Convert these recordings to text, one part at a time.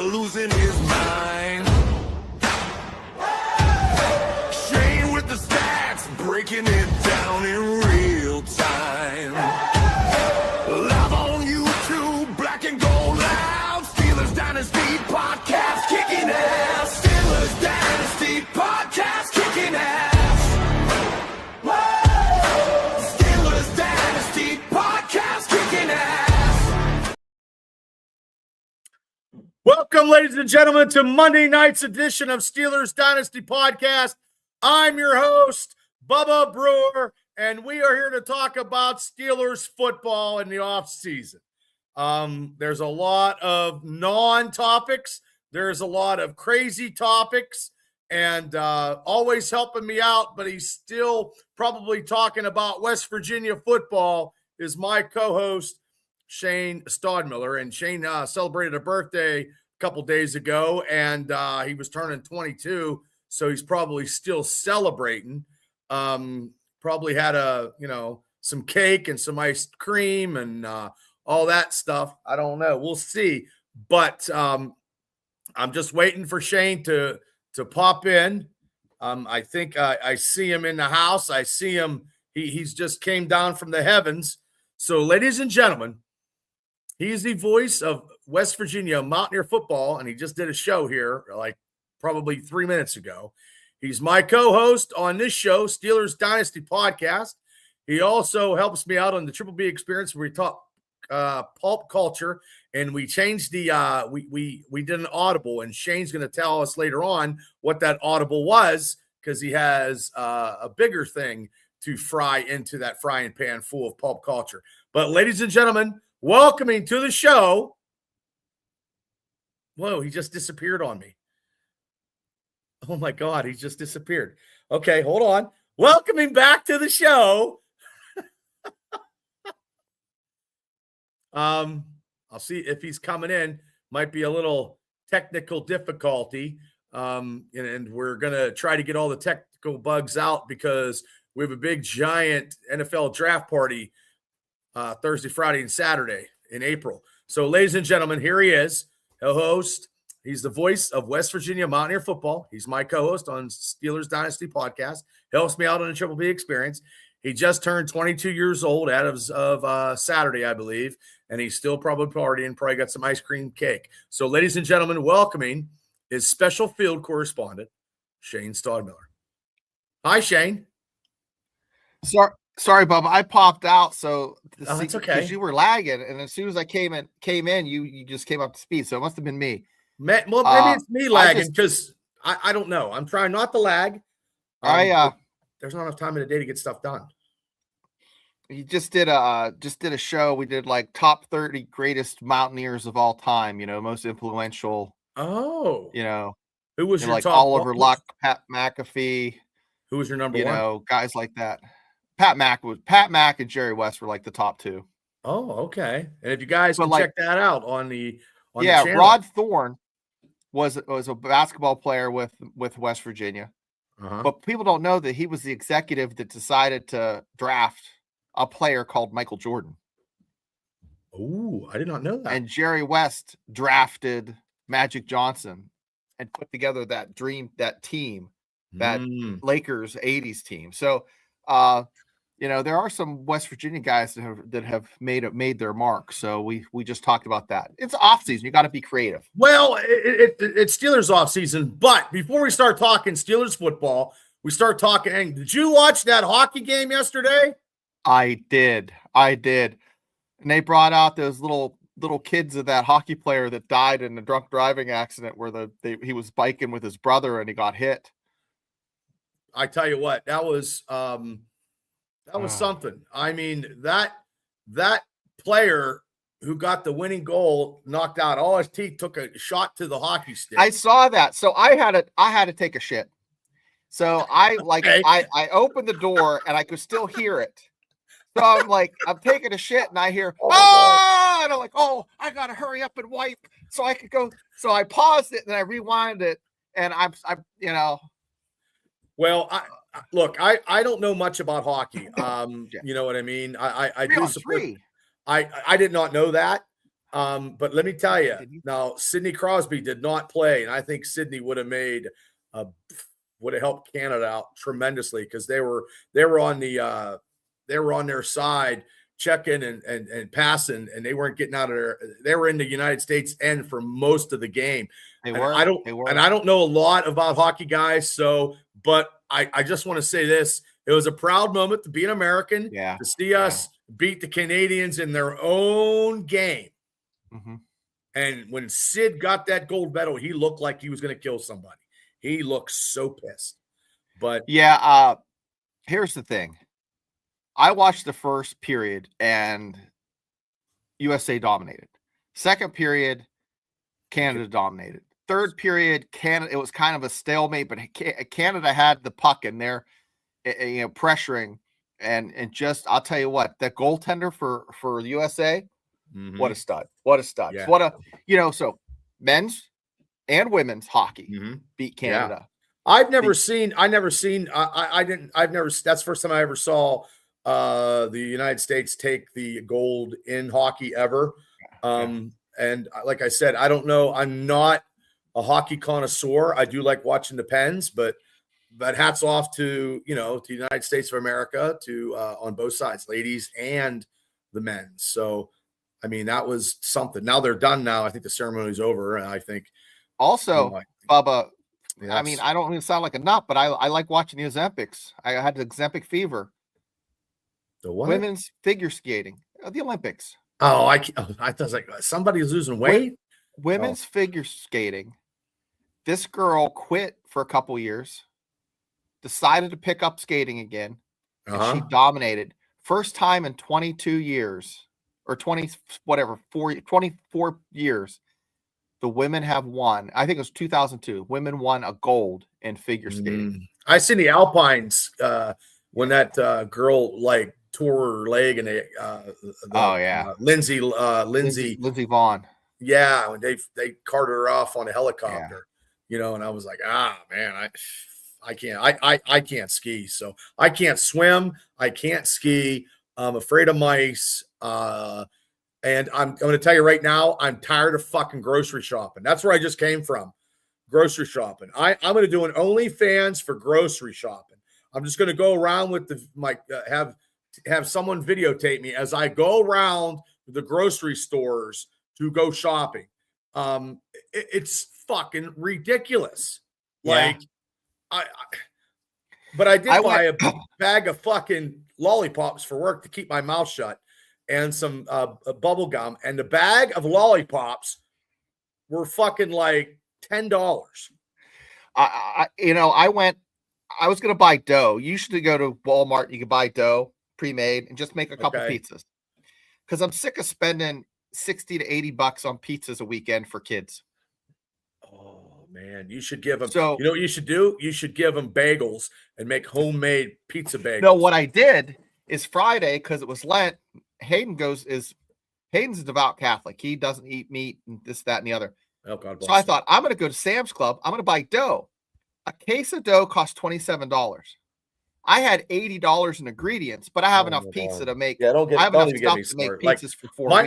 losing his mind. Shane with the stats, breaking it down in real time. Live on YouTube, black and gold loud. Steelers Dynasty podcast kicking ass. Steelers Dynasty podcast kicking ass. Steelers Dynasty podcast kicking ass. Welcome, ladies and gentlemen, to Monday night's edition of Steelers Dynasty Podcast. I'm your host, Bubba Brewer, and we are here to talk about Steelers football in the offseason. There's a lot of non-topics. There's a lot of crazy topics, and always helping me out, but he's still probably talking about West Virginia football, is my co-host, Shane Stodmiller. And Shane celebrated a birthday a couple days ago, and he was turning 22, so he's probably still celebrating. Probably had some cake and some ice cream and all that stuff. I don't know. We'll see. But I'm just waiting for Shane to pop in. I think I see him in the house. I see him. He's just came down from the heavens. So, ladies and gentlemen, he's the voice of West Virginia Mountaineer football, and he just did a show here like probably 3 minutes ago. He's my co-host on this show, Steelers Dynasty Podcast. He also helps me out on the Triple B Experience, where we talk pulp culture, and we changed the we did an audible, and Shane's going to tell us later on what that audible was, because he has a bigger thing to fry into that frying pan full of pulp culture. But ladies and gentlemen, welcoming to the show. Whoa, he just disappeared on me. Oh my God, he just disappeared. Okay, hold on. Welcoming back to the show. I'll see if he's coming in. Might be a little technical difficulty. And we're going to try to get all the technical bugs out, because we have a big, giant NFL draft party Thursday, Friday, and Saturday in April. So, ladies and gentlemen, here he is, a host. He's the voice of West Virginia Mountaineer football. He's my co-host on Steelers Dynasty Podcast. Helps me out on the Triple B Experience. He just turned 22 years old as of Saturday, I believe, and he's still probably partying, probably got some ice cream cake. So, ladies and gentlemen, welcoming his special field correspondent, Shane Stodmiller. Hi, Shane. Sorry, Bubba. I popped out, so that's okay. Because you were lagging, and as soon as I came in, you just came up to speed. So it must have been me. Well, maybe it's me lagging, because I don't know. I'm trying not to lag. There's not enough time in the day to get stuff done. You just did a show. We did like top 30 greatest Mountaineers of all time. Most influential. Oh, who was your like top? Oliver Luck, Pat McAfee. Who was your number one? Guys like that. Pat Mack and Jerry West were like the top two. Oh, okay. And if you guys can check that out on the channel. Rod Thorne was a basketball player with West Virginia. Uh-huh. But people don't know that he was the executive that decided to draft a player called Michael Jordan. Oh, I did not know that. And Jerry West drafted Magic Johnson and put together that team, that Lakers 80s team. So, there are some West Virginia guys that have made their mark. So we just talked about that. It's off season. You got to be creative. Well, it's Steelers off season. But before we start talking Steelers football, we start talking. And did you watch that hockey game yesterday? I did. And they brought out those little kids of that hockey player that died in a drunk driving accident where he was biking with his brother and he got hit. I tell you what, that was something. I mean, that player who got the winning goal knocked out all his teeth, took a shot to the hockey stick. I saw that. So I had to take a shit. So I opened the door and I could still hear it. So I'm taking a shit and I hear, oh, and I'm like, oh, I got to hurry up and wipe so I could go. So I paused it and I rewind it. And I'm Well, look, I don't know much about hockey. You know what I mean? I do support. I did not know that. But let me tell you, now Sidney Crosby did not play, and I think Sidney would have helped Canada out tremendously because they were on their side checking and passing, and they weren't getting out of there. They were in the United States end for most of the game. They And were. I don't know a lot about hockey, guys. But I just want to say this: it was a proud moment to be an American, to see us beat the Canadians in their own game. Mm-hmm. And when Sid got that gold medal, he looked like he was going to kill somebody. He looked so pissed. But here's the thing. I watched the first period and USA dominated. Second period, Canada dominated. Third period, Canada, it was kind of a stalemate, but Canada had the puck in there, pressuring. And just, I'll tell you what, that goaltender for the USA, what a stud. What a stud. Yeah. So men's and women's hockey beat Canada. Yeah. That's the first time I ever saw the United States take the gold in hockey ever. And like I said, I don't know. I'm not a hockey connoisseur. I do like watching the Pens, but hats off to, to the United States of America, to on both sides, ladies and the men. So, I mean, that was something. Now they're done now. I think the ceremony's over. And I think also, Bubba, I mean, I don't even sound like a nut, but I like watching the Olympics. I had the Olympic fever. The what? Women's figure skating, the Olympics. Oh, I was like, somebody's losing weight. Women's figure skating. This girl quit for a couple years, decided to pick up skating again, and she dominated. First time in 22 years or 24 years, the women have won. I think it was 2002. Women won a gold in figure skating. I seen the Alpines when that girl tore her leg and Lindsay Vaughn. Yeah, when they carted her off on a helicopter, and I was like, man, I can't. I can't ski, so I can't swim. I can't ski. I'm afraid of mice. And I'm going to tell you right now, I'm tired of fucking grocery shopping. That's where I just came from, grocery shopping. I'm going to do an OnlyFans for grocery shopping. I'm just going to go around with have someone videotape me as I go around the grocery stores to go shopping. It's fucking ridiculous. Yeah. But I did buy a bag of fucking lollipops for work to keep my mouth shut, and some bubble gum, and the bag of lollipops were fucking like $10. I was going to buy dough. You should go to Walmart. You can buy dough pre-made and just make a couple pizzas. Because I'm sick of spending $60 to $80 on pizzas a weekend for kids. Oh man, you should give them. So you know what you should do? You should give them bagels and make homemade pizza bagels. No, what I did is Friday, because it was Lent. Hayden's a devout Catholic. He doesn't eat meat and this, that, and the other. Oh God! So I thought, I'm going to go to Sam's Club. I'm going to buy dough. A case of dough costs $27. I had $80 in ingredients, but I have enough pizza to make. Yeah, I have enough stuff to make pizzas for 4 weeks.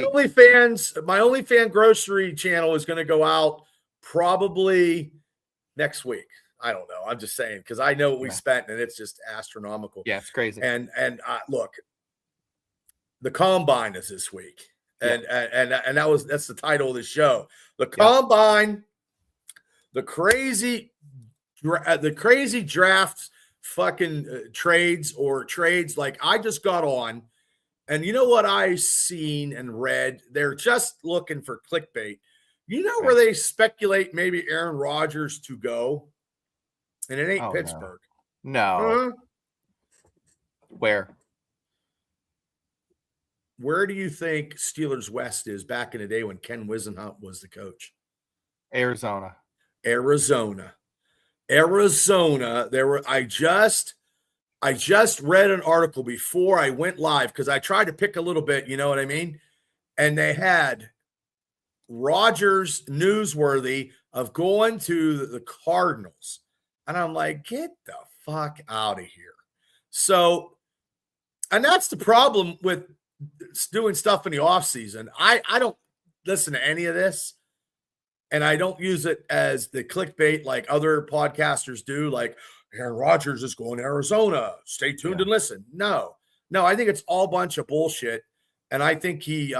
My OnlyFans grocery channel is going to go out probably next week. I don't know. I'm just saying, because I know what we spent, and it's just astronomical. Yeah, it's crazy. And look, the combine is this week, and that's the title of the show. The combine, the crazy drafts, fucking trades like I just got on, and you know what I seen and read? They're just looking for clickbait. You know where they speculate maybe Aaron Rodgers to go, and it ain't Pittsburgh. No. Where do you think Steelers West is back in the day when Ken Wisenhunt was the coach? Arizona. There were. I just read an article before I went live because I tried to pick a little bit. You know what I mean? And they had Rodgers newsworthy of going to the Cardinals, and I'm like, get the fuck out of here. So, and that's the problem with doing stuff in the off season. I don't listen to any of this, and I don't use it as the clickbait like other podcasters do, like Aaron Rodgers is going to Arizona. Stay tuned and listen. No, I think it's all a bunch of bullshit. And I think he,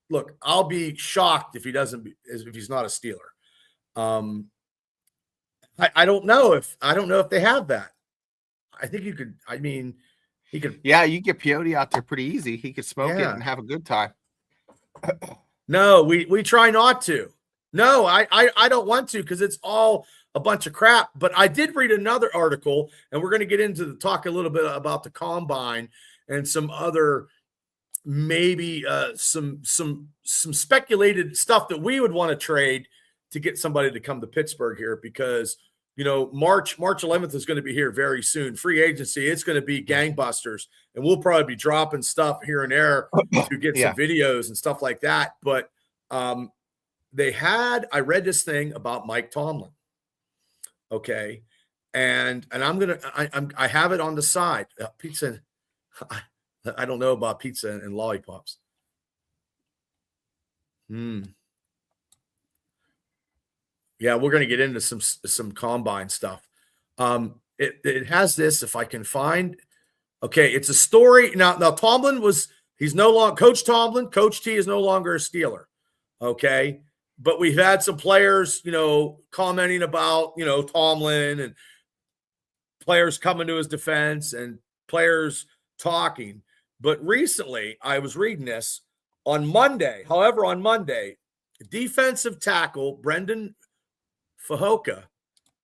look, I'll be shocked if he doesn't, if he's not a Steeler. I don't know if they have that. I think you could, I mean, he could. Yeah, you get Peyote out there pretty easy. He could smoke it and have a good time. No, we try not to. No, I don't want to, because it's all a bunch of crap. But I did read another article, and we're going to get into talk a little bit about the combine and some other maybe some speculated stuff that we would want to trade to get somebody to come to Pittsburgh here, because March 11th is going to be here very soon. Free agency, it's going to be gangbusters, and we'll probably be dropping stuff here and there to get some videos and stuff like that. But I read this thing about Mike Tomlin. Okay. And I have it on the side. Pizza. I don't know about pizza and lollipops. Yeah, we're going to get into some combine stuff. It has this, if I can find. Okay, it's a story. Now Tomlin he's no longer Coach Tomlin. Coach T is no longer a Steeler. Okay, but we've had some players, commenting about, Tomlin, and players coming to his defense and players talking. But recently, I was reading this on Monday. However, on Monday, defensive tackle Brendan Fahoka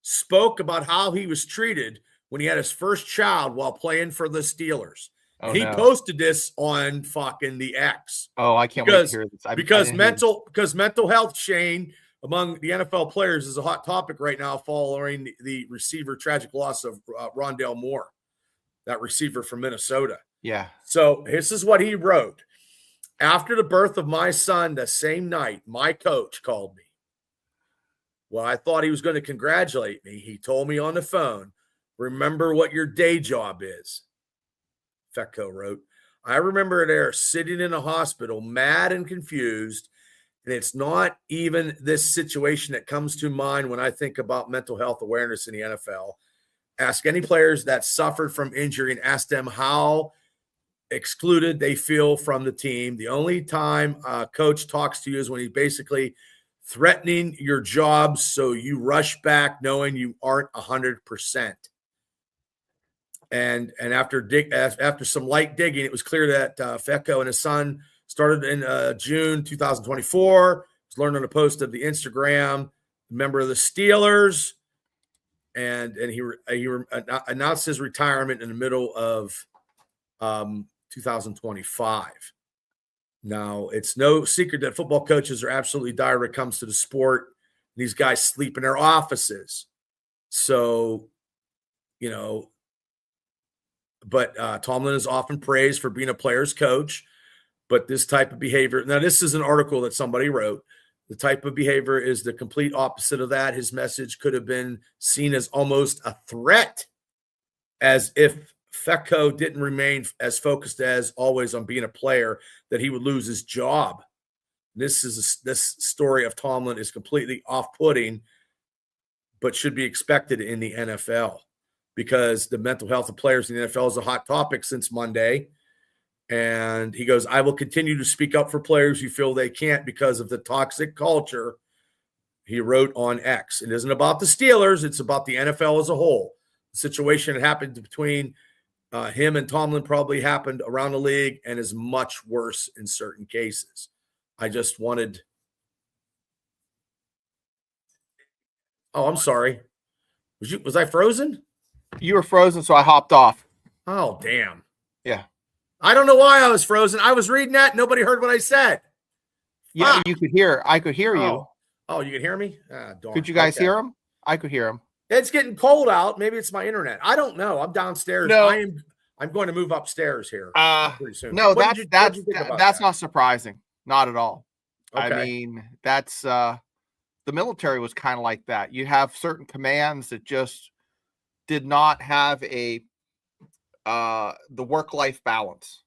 spoke about how he was treated when he had his first child while playing for the Steelers. He posted this on fucking the X. Oh, I can't wait to hear this. Because mental health, Shane, among the NFL players is a hot topic right now following the receiver tragic loss of Rondale Moore, that receiver from Minnesota. Yeah. So this is what he wrote. After the birth of my son the same night, my coach called me. Well, I thought he was going to congratulate me. He told me on the phone, remember what your day job is. Fecko wrote, I remember there sitting in a hospital, mad and confused. And it's not even this situation that comes to mind when I think about mental health awareness in the NFL. Ask any players that suffered from injury and ask them how excluded they feel from the team. The only time a coach talks to you is when he's basically threatening your job, so you rush back knowing you aren't 100%. And after some light digging, it was clear that Fecko and his son started in June 2024. He's learned on a post of the Instagram, member of the Steelers, and he announced his retirement in the middle of 2025. Now, it's no secret that football coaches are absolutely dire when it comes to the sport. These guys sleep in their offices. So, but Tomlin is often praised for being a player's coach. But this type of behavior, now this is an article that somebody wrote. The type of behavior is the complete opposite of that. His message could have been seen as almost a threat, as if Fecko didn't remain as focused as always on being a player, that he would lose his job. This story of Tomlin is completely off-putting, but should be expected in the NFL, because the mental health of players in the NFL is a hot topic since Monday. And he goes, I will continue to speak up for players who feel they can't because of the toxic culture. He wrote on X. It isn't about the Steelers. It's about the NFL as a whole. The situation that happened between him and Tomlin probably happened around the league and is much worse in certain cases. I just wanted. Oh, I'm sorry. Was I frozen? You were frozen, so I hopped off. Oh, damn. Yeah. I don't know why I was frozen. I was reading that. Nobody heard what I said. Yeah, you could hear. I could hear you. Oh, you could hear me? Darn. Could you guys hear him? I could hear him. It's getting cold out. Maybe it's my internet. I don't know. I'm downstairs. No. I'm going to move upstairs here pretty soon. No, that's not surprising. Not at all. Okay. I mean, that's the military was kind of like that. You have certain commands that just did not have the work-life balance,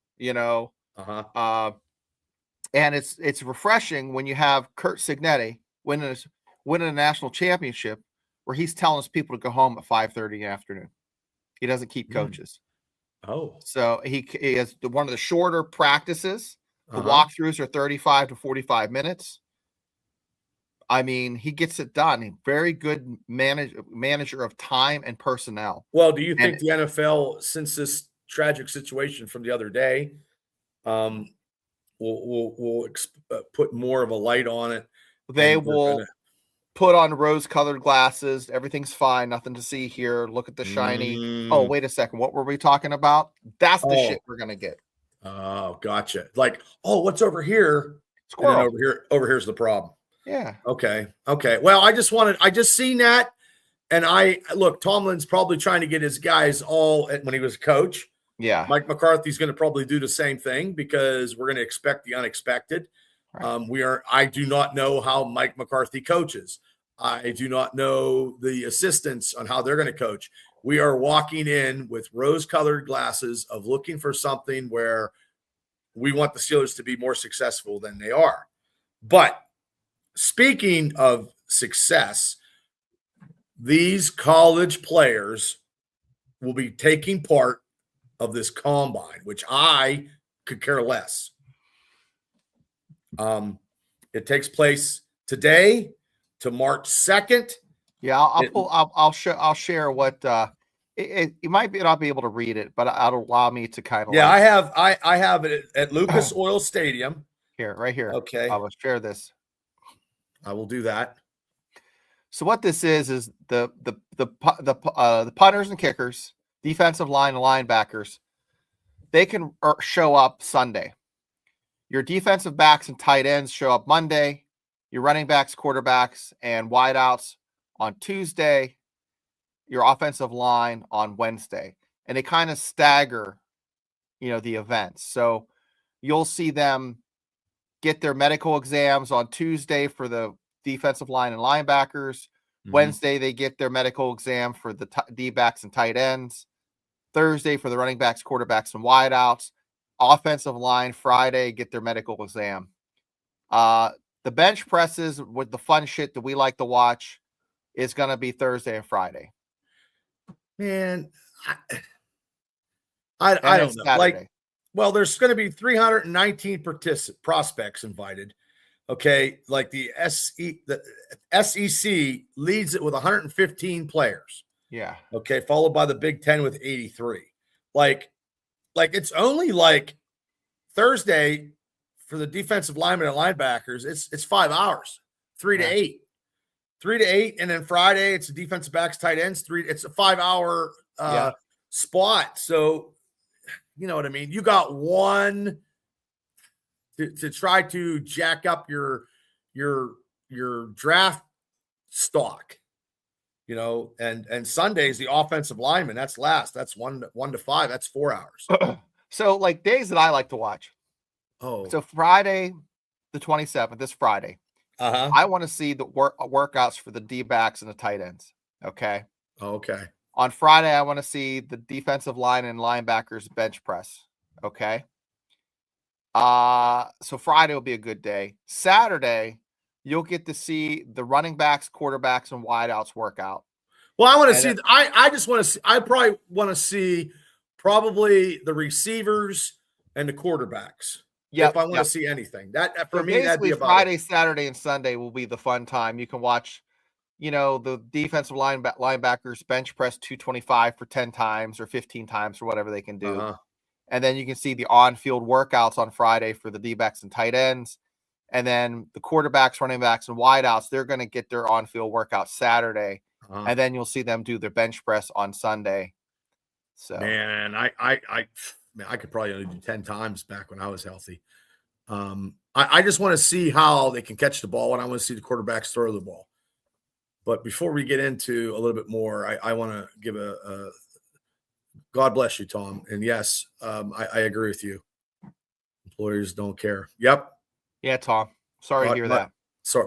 And it's refreshing when you have Kurt Signetti winning a national championship where he's telling his people to go home at 5:30 in the afternoon. He doesn't keep coaches. Oh, So he has one of the shorter practices. The Uh-huh. walkthroughs are 35 to 45 minutes. I mean, he gets it done. Very good manager of time and personnel. Well, do you think the NFL, since this tragic situation from the other day, will put more of a light on it? They and they're will gonna- put on rose-colored glasses. Everything's fine. Nothing to see here. Look at the shiny. Oh, Mm. wait a second. What were we talking about? That's the Oh. shit we're going to get. Oh, gotcha. Like, oh, what's over here? Squirrel. And then over here's the problem. Yeah. Okay. Well, I just seen that. And look, Tomlin's probably trying to get his guys when he was a coach. Yeah. Mike McCarthy's going to probably do the same thing because we're going to expect the unexpected. Right. I do not know how Mike McCarthy coaches. I do not know the assistants on how they're going to coach. We are walking in with rose-colored glasses of looking for something where we want the Steelers to be more successful than they are. But speaking of success, these college players will be taking part of this combine, which I could care less. It takes place today to March 2nd. Yeah, I'll share what you might not be able to read it, but it'll allow me to kind of I have it at Lucas Oil Stadium. right here. Okay. I will share this. I will do that. So what this is the punters and kickers, defensive line and linebackers, they can show up Sunday. Your defensive backs and tight ends show up Monday. Your running backs, quarterbacks, and wideouts on Tuesday. Your offensive line on Wednesday. And they kind of stagger, the events. So you'll see them get their medical exams on Tuesday for the defensive line and linebackers. Mm-hmm. Wednesday, they get their medical exam for the D-backs and tight ends. Thursday for the running backs, quarterbacks, and wideouts. Offensive line Friday, get their medical exam. The bench presses with the fun shit that we like to watch is going to be Thursday and Friday. Man, I don't know. Saturday. There's going to be 319 prospects invited. Okay, like the SEC leads it with 115 players. Yeah. Okay, followed by the Big Ten with 83. Like it's only like Thursday for the defensive linemen and linebackers. It's 5 hours, 3 to 8, and then Friday it's the defensive backs, tight ends. It's a 5 hour spot. So you know what I mean. You got one to try to jack up your draft stock. And Sunday's the offensive lineman. That's last. That's 1 to 5. That's 4 hours. So like days that I like to watch. Oh, so Friday, the 27th, this Friday. I want to see the workouts for the D-backs and the tight ends. Okay. Okay. On Friday, I want to see the defensive line and linebackers bench press. Okay. So Friday will be a good day. Saturday, you'll get to see the running backs, quarterbacks, and wideouts workout. Well, I want to see. I just want to see. I probably want to see the receivers and the quarterbacks. Yeah, if I want to see anything, that for me, that'd be about Friday, Saturday, and Sunday will be the fun time. You can watch, the defensive linebackers bench press 225 for 10 times or 15 times or whatever they can do. And then you can see the on-field workouts on Friday for the D-backs and tight ends. And then the quarterbacks, running backs, and wideouts, they're going to get their on-field workout Saturday. And then you'll see them do their bench press on Sunday. So man, I could probably only do 10 times back when I was healthy. I just want to see how they can catch the ball, and I want to see the quarterbacks throw the ball. But before we get into a little bit more, I want to give a God bless you, Tom. And yes, I agree with you. Employers don't care. Yep. Yeah, Tom. Sorry to hear that.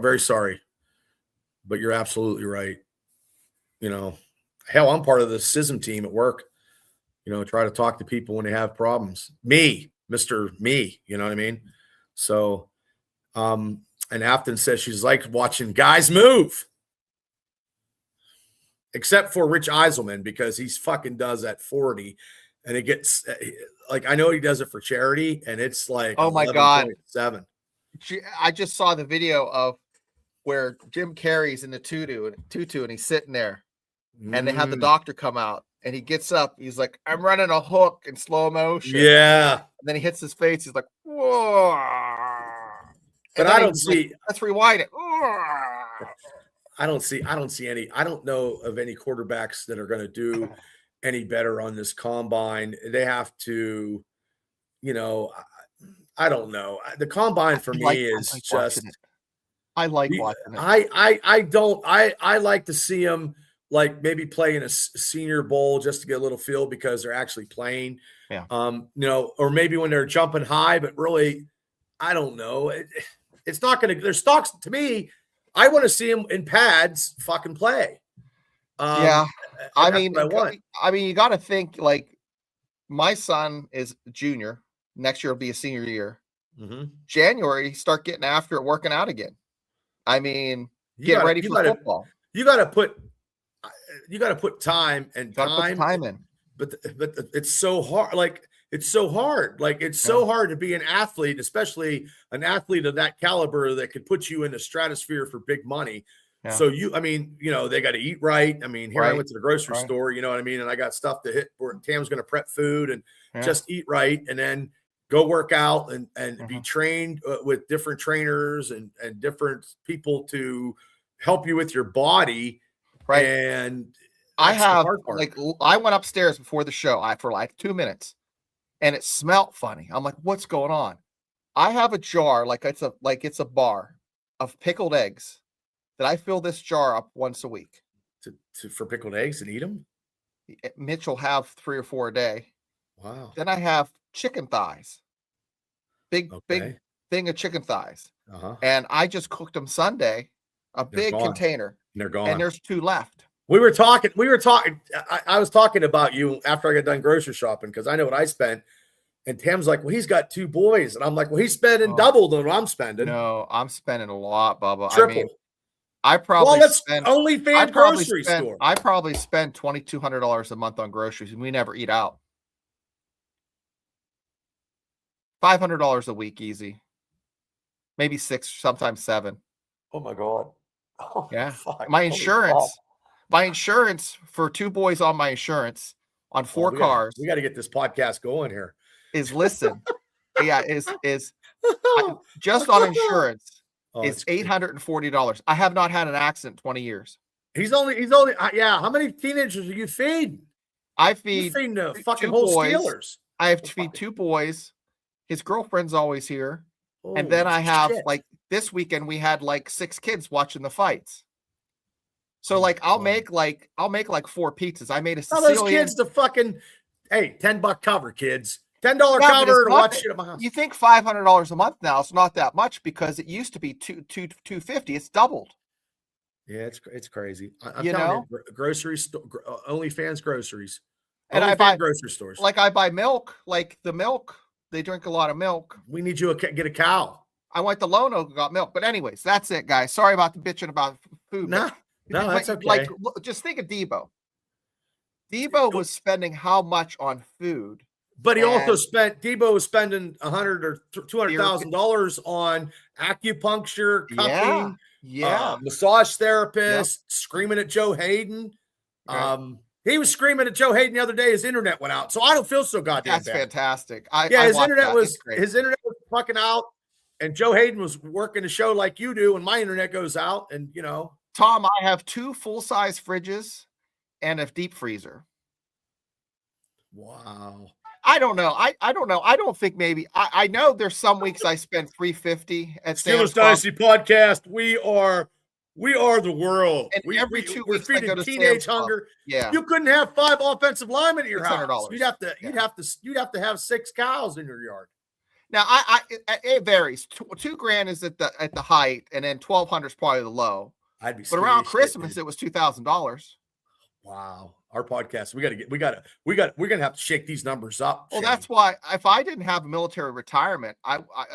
Very sorry. But you're absolutely right. Hell, I'm part of the SISM team at work. Try to talk to people when they have problems. Me, Mr. Me, you know what I mean? So And Afton says she's like watching guys move. Except for Rich Eiselman, because he's fucking does at 40. And it gets like, I know he does it for charity, and it's like, oh my God, 7. I just saw the video of where Jim Carrey's in the tutu and he's sitting there, and they have the doctor come out, and he gets up. He's like, I'm running a hook in slow motion. Yeah. And then he hits his face. He's like, whoa. But I don't see. Like, let's rewind it. I don't see any. I don't know of any quarterbacks that are going to do any better on this combine. They have to, I don't know. The combine for me is just. I like watching it. I like to see them like maybe play in a Senior Bowl just to get a little feel, because they're actually playing. Yeah. Or maybe when they're jumping high, but really, I don't know. It's not going to. Their stocks to me. I want to see them in pads fucking play. Yeah. I mean, you got to think, like, my son is a junior. Next year will be a senior year. Mm-hmm. January, start getting after it, working out again. I mean, get ready for football. You got to put time and time in. But it's so hard. Like, it's so hard. Like, it's so hard to be an athlete, especially an athlete of that caliber that could put you in the stratosphere for big money. Yeah. So they got to eat right. I mean, here I went to the grocery store, you know what I mean? And I got stuff to hit where Tam's going to prep food and just eat right. And then go work out and be trained with different trainers and different people to help you with your body. Right. And I went upstairs before the show for like 2 minutes, and it smelled funny. I'm like, what's going on? I have a jar, like it's a bar of pickled eggs that I fill this jar up once a week. For pickled eggs and eat them? Mitch will have 3 or 4 a day. Wow. Then I have chicken thighs. Big thing of chicken thighs. Uh-huh. And I just cooked them Sunday, big container. And they're gone. And there's 2 left. We were talking. I was talking about you after I got done grocery shopping, because I know what I spent. And Tam's like, well, he's got 2 boys. And I'm like, well, he's spending double than what I'm spending. No, I'm spending a lot, Bubba. Triple. I mean, I probably spend OnlyFans grocery store. I probably spend $2,200 a month on groceries, and we never eat out. $500 a week, easy. Maybe 6, sometimes 7. Oh my God. Oh, yeah. Fuck. My insurance for 2 boys on my insurance on 4 cars. We got to get this podcast going here. Is just on insurance is $840. I have not had an accident in 20 years. He's only how many teenagers are you feeding? I feed the fucking whole Steelers. I have to feed 2 boys. His girlfriend's always here. And then I have like this weekend we had like 6 kids watching the fights. So like I'll make like 4 pizzas. I made a Sicilian. Those kids the fucking $10 cover, kids. $10 cover to watch shit at my house. You think $500 a month now? It's not that much, because it used to be $250. It's doubled. Yeah, it's crazy. I'm you telling you, grocery store, OnlyFans groceries, and I buy grocery stores. Like I buy milk. Like the milk, they drink a lot of milk. We need you to get a cow. I went to Lono, got milk. But anyways, that's it, guys. Sorry about the bitching about food. No, that's okay. Like, just think of Debo. Debo was spending how much on food? But Debo was spending $100,000 or $200,000 on acupuncture, cupping, massage therapist, screaming at Joe Hayden. Right. He was screaming at Joe Hayden the other day. His internet went out, so I don't feel so goddamn bad. That's fantastic. His internet was fucking out, and Joe Hayden was working the show like you do, and my internet goes out, and Tom, I have 2 full-size fridges and a deep freezer. Wow. I don't know. I don't know. I don't think maybe. I know there's some weeks I spend $350 at Steelers Dynasty podcast. We are the world. And every 2 weeks we're feeding teenage hunger. Yeah. You couldn't have 5 offensive linemen at your house. $600. You'd have to have 6 cows in your yard. Now it varies. $2,000 is at the height, and then $1,200 is probably the low. But around Christmas it was $2,000. Wow. Our podcast, we're gonna have to shake these numbers up. Well, Shane. That's why if I didn't have a military retirement,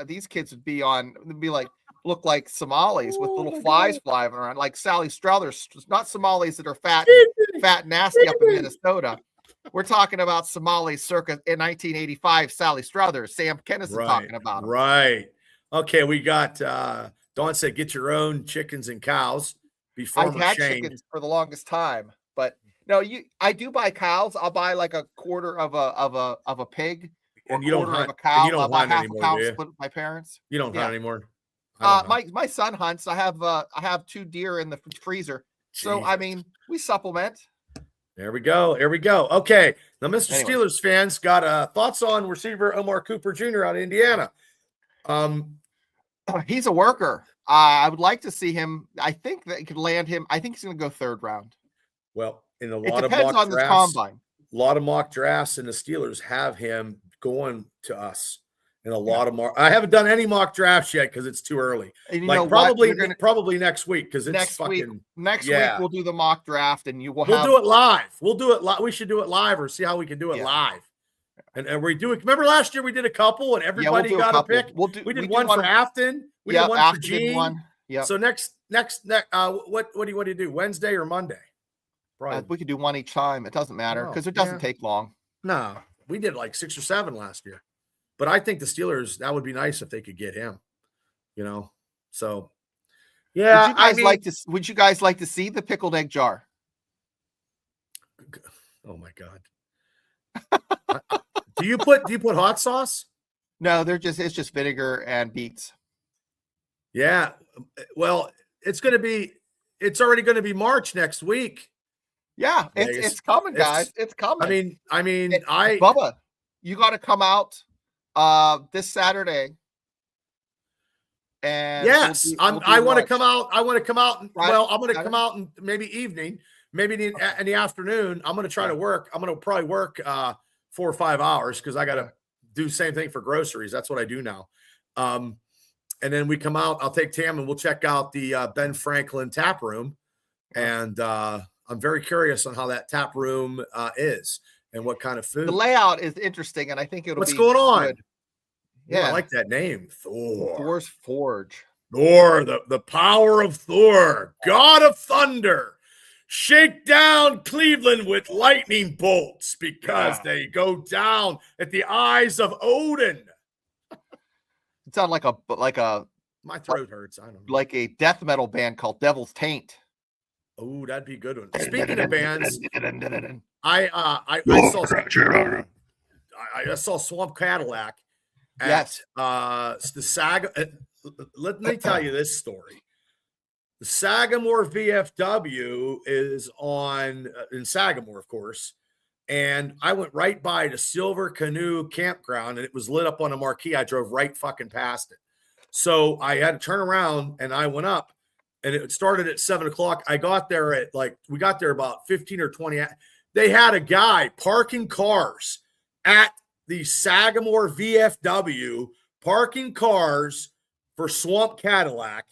these kids would be like look like Somalis with little flies flying around, like Sally Struthers. Not Somalis that are fat and nasty up in Minnesota. We're talking about Somalis circa in 1985. Sally Struthers, Sam Kennison talking about them. Right. Okay, we got Dawn said, get your own chickens and cows. I've had chickens for the longest time, but no, I do buy cows. I'll buy like a quarter of a pig, or and you don't hunt of a cow. You don't hunt half anymore, a cow do you? split with my parents. You don't hunt anymore. My son hunts. I have 2 deer in the freezer. So Jesus. I mean, we supplement. There we go. Here we go. Okay. Now, Mr. Anyway. Steelers fans got thoughts on receiver Omar Cooper Jr. out of Indiana. He's a worker. I would like to see him. I think that he could land him. I think he's going to go 3rd round. Well, in a It lot of depends mock on the drafts, combine. a lot of mock drafts, and the Steelers have him going to us. In a lot of mock, I haven't done any mock drafts yet because it's too early. And you like know probably what? probably next week because it's Next week yeah. we'll do the mock draft, and we'll do it live. We'll do it live. We should do it live or see how we can do it live. And we do it. Remember last year we did a couple and everybody got a pick. We did one for Afton. We did one for Gene. Yeah. So next what do you do? Wednesday or Monday? Probably. We could do one each time. It doesn't matter because it doesn't take long. No, we did like 6 or 7 last year. But I think the Steelers, that would be nice if they could get him, So, yeah. Would you guys like to see the pickled egg jar? Oh my God. Do you put hot sauce? No, it's just vinegar and beets. Yeah. Well, it's already going to be March next week. Yeah, it's coming, guys. It's coming. Bubba, you got to come out this Saturday. And yes, I want to come out. I want to come out. Right. Well, I'm going to come out in maybe evening, maybe in the afternoon. I'm going to try to work. I'm going to probably work 4 or 5 hours because I got to do the same thing for groceries. That's what I do now. And then we come out. I'll take Tam and we'll check out the Ben Franklin tap room. And I'm very curious on how that tap room is and what kind of food. The layout is interesting, and I think it'll What's be going on? Good. Yeah, I like that name, Thor. Thor's Forge. Thor, the power of Thor, God of Thunder. Shake down Cleveland with lightning bolts because they go down at the eyes of Odin. It sounds like a my throat hurts. I don't know. Like a death metal band called Devil's Taint. Oh, that'd be a good one. Speaking of bands, I saw Swamp Cadillac at the Saga. Let me tell you this story. The Sagamore VFW is on in Sagamore, of course. And I went right by the Silver Canoe Campground, and it was lit up on a marquee. I drove right fucking past it. So I had to turn around, and I went up, and it started at 7 o'clock. I got there at we got there about 15 or 20. They had a guy parking cars at the Sagamore VFW, parking cars for Swamp Cadillac.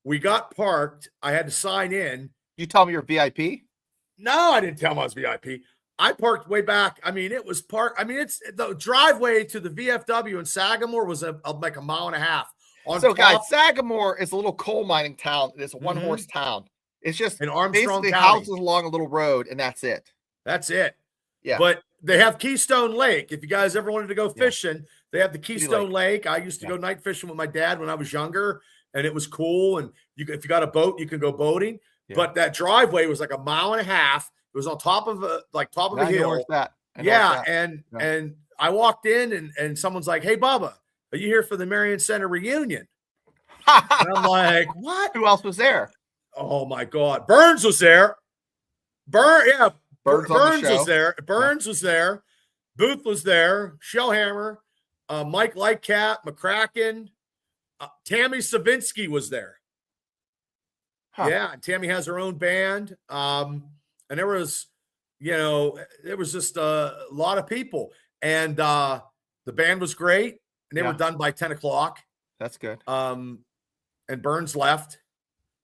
We got parked. I had to sign in. You tell me you're VIP? No, I didn't tell him I was VIP. I parked way back. I mean, it was parked. I mean, it's the driveway to the VFW in Sagamore was like a mile and a half. Guys, Sagamore is a little coal mining town. It's a one-horse town. It's just in Armstrong basically County. Houses along a little road, and that's it. That's it. Yeah. But they have Keystone Lake. If you guys ever wanted to go fishing, they have the Keystone Lake. I used to go night fishing with my dad when I was younger, and it was cool. And if you got a boat, you can go boating. Yeah. But that driveway was like a mile and a half. It was on top of a hill. And I walked in, and someone's like, "Hey, Bubba, are you here for the Marion Center reunion?" And I'm like, "What? Who else was there?" Oh my God, Burns was there. Burns was there. Burns was there. Booth was there. Shellhammer, Mike Lightcap, McCracken, Tammy Savinsky was there. Huh. Yeah, and Tammy has her own band. And there was just a lot of people. And the band was great. And they were done by 10 o'clock. That's good. And Burns left.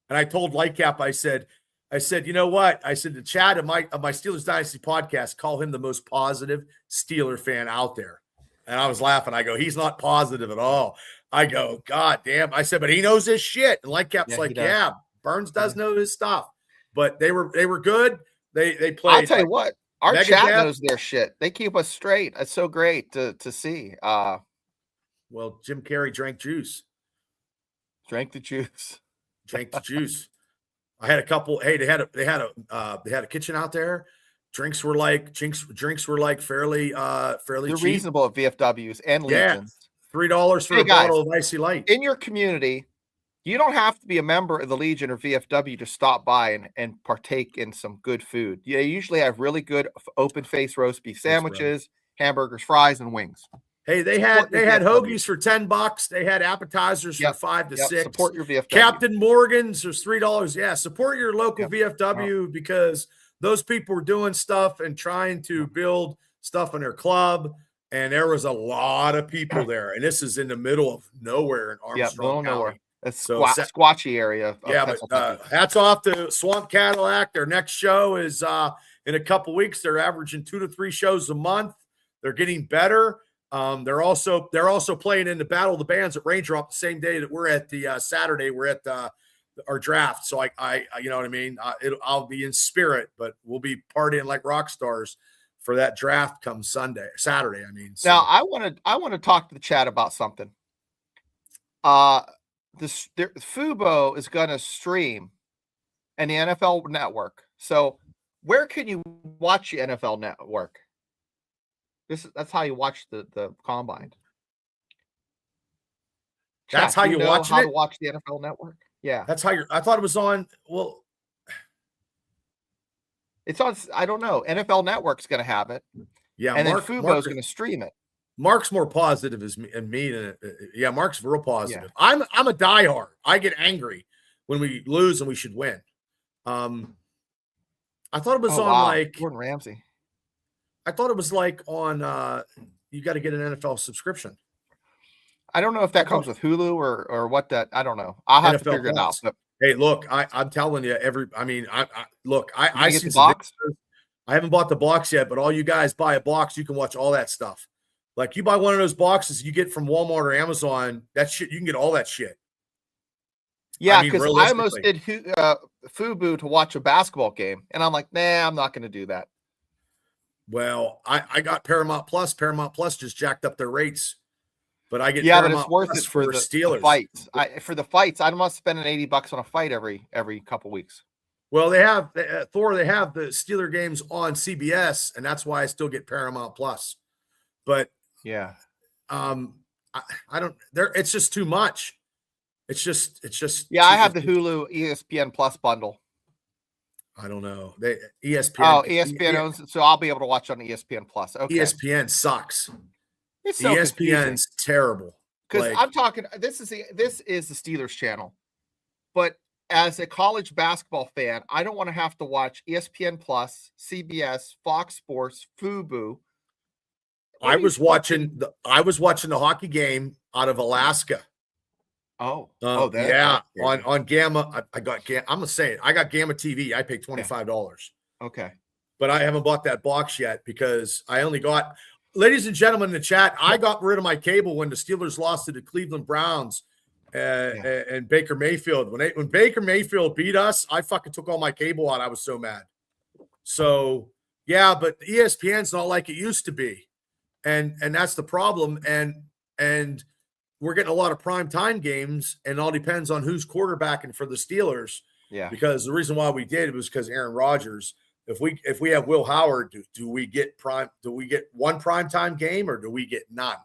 And I told Lightcap, I said, you know what? I said to Chad of my Steelers Dynasty podcast, call him the most positive Steeler fan out there. And I was laughing. I go, he's not positive at all. I go, God damn. I said, but he knows his shit. And Lightcap's like, yeah, Burns does know his stuff. But they were good. They played. I'll tell you what, our Megadeth chat knows their shit. They keep us straight. It's so great to see. Well, Jim Carrey drank juice. Drank the juice. Drank the juice. I had a couple. Hey, they had a kitchen out there. Drinks were like fairly They're cheap. reasonable at VFWs and Legions. $3 for a bottle of Icy Light. In your community, you don't have to be a member of the Legion or VFW to stop by and partake in some good food. They usually have really good open face roast beef sandwiches, hamburgers, fries, and wings. Hey, they had hoagies for $10. They had appetizers for $5 to $6. Support your VFW. Captain Morgan's, there's $3. Yeah, support your local VFW because those people were doing stuff and trying to build stuff in their club, and there was a lot of people there. And this is in the middle of nowhere in Armstrong County. Nowhere. That's squatchy area. But hats off to Swamp Cadillac. Their next show is in a couple weeks. They're averaging 2 to 3 shows a month. They're getting better. They're also playing in the Battle of the Bands at Raindrop the same day that we're at the Saturday. We're at our draft. So I you know what I mean? I'll be in spirit, but we'll be partying like rock stars for that draft come Saturday. I mean, so. Now I want to talk to the chat about something. Fubo is going to stream and the NFL Network. So where can you watch the NFL Network? That's how you watch the combine. That's how you watch it? How to watch the NFL Network? Yeah. That's how I thought it was on. Well, it's on. I don't know. NFL Network's going to have it. Yeah. And then Fubo's going to stream it. Mark's more positive as me. Yeah, Mark's real positive. Yeah. I'm a diehard. I get angry when we lose and we should win. I thought it was like Gordon Ramsay. I thought it was like on you got to get an NFL subscription. I don't know if that comes with Hulu or what that. I don't know. I'll have to figure it out. But hey, look, I'm telling you, I see the box. I haven't bought the box yet, but all you guys buy a box, you can watch all that stuff. Like you buy one of those boxes you get from Walmart or Amazon, that shit, you can get all that shit. Yeah, because I almost did Fubo to watch a basketball game, and I'm like, nah, I'm not going to do that. Well, I got Paramount Plus. Paramount Plus just jacked up their rates, but I get but it's worth Plus it for the Steelers the fights. For the fights, I'm not spending $80 on a fight every couple weeks. Well, they have Thor. They have the Steeler games on CBS, and that's why I still get Paramount Plus. But yeah, I don't. It's just too much. It's just. Yeah, I have the Hulu ESPN Plus bundle. I don't know. ESPN. Oh, ESPN owns it, so I'll be able to watch on ESPN Plus. Okay. ESPN sucks. It's so ESPN's terrible. Because I'm talking. This is the Steelers channel, but as a college basketball fan, I don't want to have to watch ESPN Plus, CBS, Fox Sports, Fubo. I was watching the hockey game out of Alaska. Yeah. On Gamma, I got Gamma. I'm gonna say it. I got Gamma TV. I paid $25. Okay, but I haven't bought that box yet because I only got. Ladies and gentlemen in the chat, I got rid of my cable when the Steelers lost to the Cleveland Browns and Baker Mayfield. When Baker Mayfield beat us, I fucking took all my cable out. I was so mad. So yeah, but ESPN's not like it used to be, and that's the problem. And we're getting a lot of prime time games, and it all depends on who's quarterbacking for the Steelers. Yeah, because the reason why we did it was because Aaron Rodgers. If we have Will Howard, do we get one prime time game or do we get none?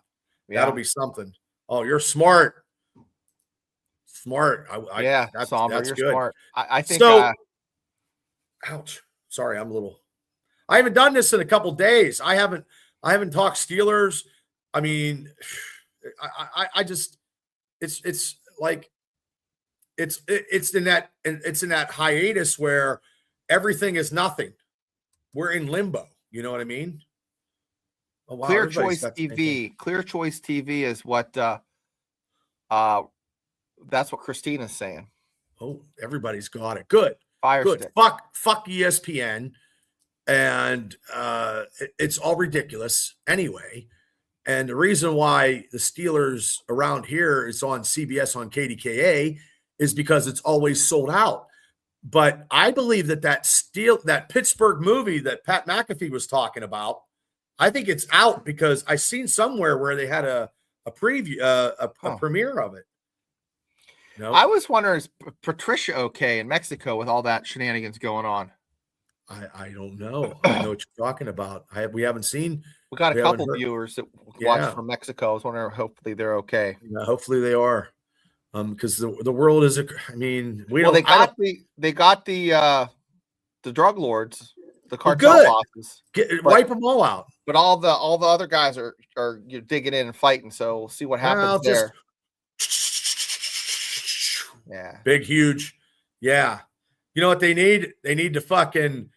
Yeah. That'll be something. Oh, you're smart. Smart. That's good. Smart. I think so. Ouch. Sorry, I haven't done this in a couple days. I haven't talked Steelers. I mean, I just it's like it's in that hiatus where everything is nothing. We're in limbo. You know what I mean? Oh, wow, Clear Choice TV. Clear Choice TV is what that's what Christina's saying. Oh, everybody's got it. Good. Good. Stick. Fuck ESPN. And it's all ridiculous anyway. And the reason why the Steelers around here is on CBS on KDKA is because it's always sold out. But I believe that Pittsburgh movie that Pat McAfee was talking about, I think it's out because I seen somewhere where they had a preview, a premiere of it. No, I was wondering, is Patricia okay in Mexico with all that shenanigans going on? I don't know. I know what you're talking about. We haven't seen. We got a couple viewers that watch from Mexico. I was wondering, hopefully they're okay. Yeah, hopefully they are. Because the world is they got the drug lords, the cartel bosses. Wipe them all out. But all the other guys are digging in and fighting. So we'll see what happens there. Yeah. Big, huge. Yeah. You know what they need? They need to fucking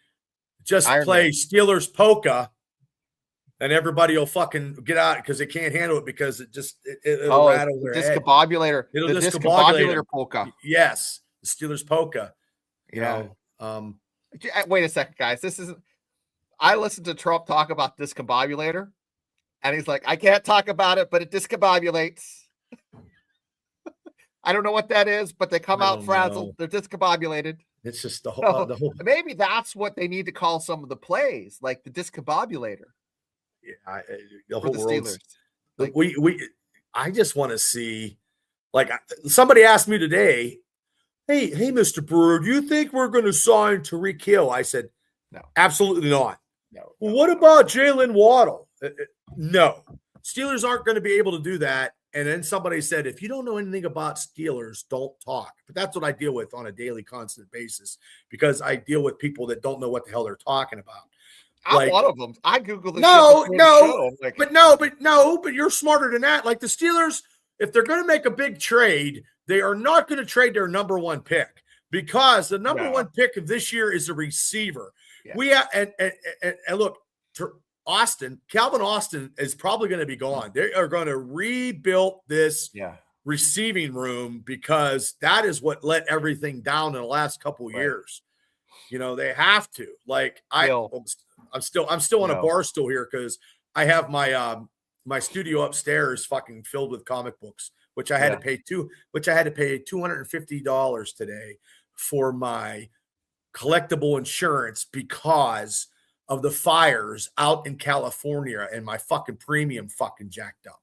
just play Steelers polka, and everybody will fucking get out because they can't handle it because it'll rattle their head. Discombobulator. It'll discombobulator polka. Yes. The Steelers polka. Yeah. Wait a second, guys. I listened to Trump talk about discombobulator, and he's like, I can't talk about it, but it discombobulates. I don't know what that is, but they come out frazzled. They're discombobulated. It's just the whole. Maybe that's what they need to call some of the plays, like the discombobulator. Yeah, the whole world. Like, I just want to see. Like somebody asked me today, "Hey, Mr. Brewer, do you think we're going to sign Tyreek Hill?" I said, "No, absolutely not." No. What about Jalen Waddle? No, Steelers aren't going to be able to do that. And then somebody said, if you don't know anything about Steelers, don't talk. But that's what I deal with on a daily, constant basis because I deal with people that don't know what the hell they're talking about. I'm one of them. I Google this. But you're smarter than that. Like the Steelers, if they're going to make a big trade, they are not going to trade their number one pick because the number one pick of this year is a receiver. Yeah. We have, and look, Calvin Austin is probably going to be gone. They are going to rebuild this receiving room because that is what let everything down in the last couple of years. You know, they have to. Like I'm still on a bar stool here because I have my studio upstairs fucking filled with comic books, which I had to pay $250 today for my collectible insurance because of the fires out in California and my fucking premium fucking jacked up.